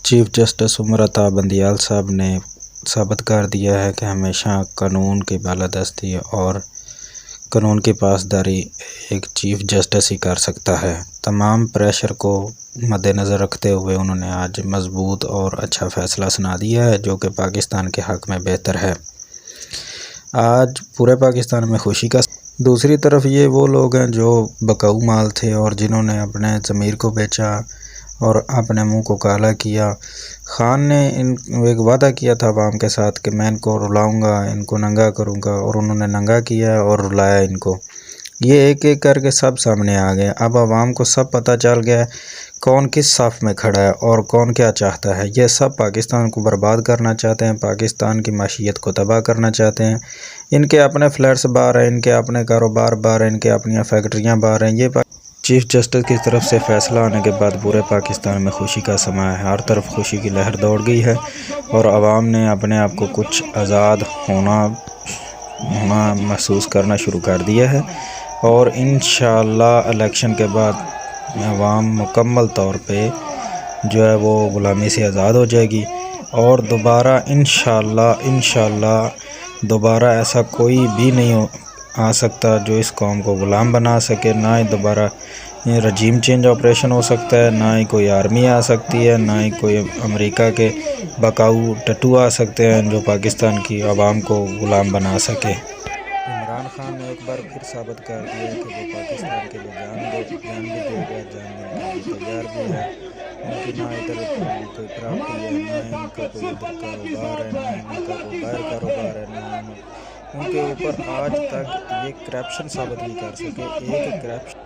Chief justice Umar Ata Bandial साहब ने साबित कर दिया है कि हमेशा कानून की बालादस्ती और कानून की पासदारी एक चीफ जस्टिस ही कर सकता है। तमाम प्रेशर को मद्देनज़र रखते हुए उन्होंने आज मजबूत और अच्छा फ़ैसला सुना दिया है जो कि पाकिस्तान के हक़ में बेहतर है। आज पूरे पाकिस्तान में खुशी का। दूसरी तरफ ये वो लोग हैं जो बकाऊ माल थे और जिन्होंने अपने ज़मीर को बेचा और अपने मुंह को काला किया। ख़ान ने एक वादा किया था अवाम के साथ कि मैं इनको रुलाऊंगा, इनको नंगा करूंगा, और उन्होंने नंगा किया और रुलाया इनको। ये एक एक करके सब सामने आ गए। अब अवाम को सब पता चल गया है कौन किस साफ़ में खड़ा है और कौन क्या चाहता है। ये सब पाकिस्तान को बर्बाद करना चाहते हैं, पाकिस्तान की माशियत को तबाह करना चाहते हैं। इनके अपने फ्लैट्स बाहर हैं, इनके अपने कारोबार बाहर हैं, इनके अपनी फैक्ट्रियाँ बाहर हैं। ये चीफ जस्टिस की तरफ से फ़ैसला आने के बाद पूरे पाकिस्तान में खुशी का समय है। हर तरफ खुशी की लहर दौड़ गई है और आवाम ने अपने आप को कुछ आज़ाद होना महसूस करना शुरू कर दिया है। और इंशाअल्लाह इलेक्शन के बाद आवाम मुकम्मल तौर पे जो है वो ग़ुलामी से आज़ाद हो जाएगी और दोबारा इंशाअल्लाह दोबारा ऐसा कोई भी नहीं आ सकता जो इस कौम को ग़ुलाम बना सके। ना ही दोबारा रजीम चेंज ऑपरेशन हो सकता है, ना ही कोई आर्मी आ सकती है, ना ही कोई अमेरिका के बकाऊ टट्टू आ सकते हैं जो पाकिस्तान की आवाम को ग़ुलाम बना सके। इमरान खान ने एक बार फिर साबित कर दिया कि वो पाकिस्तान के लिए जान भी देगा, जान देने के लिए तैयार भी है। उनकी ना इधर कोई प्रॉपर्टी है, ना इनका कोई इधर कारोबार है, ना इनका कोई बाहर कारोबार है, ना उनके ऊपर आज तक ये करप्शन साबित नहीं कर सके। एक करप्शन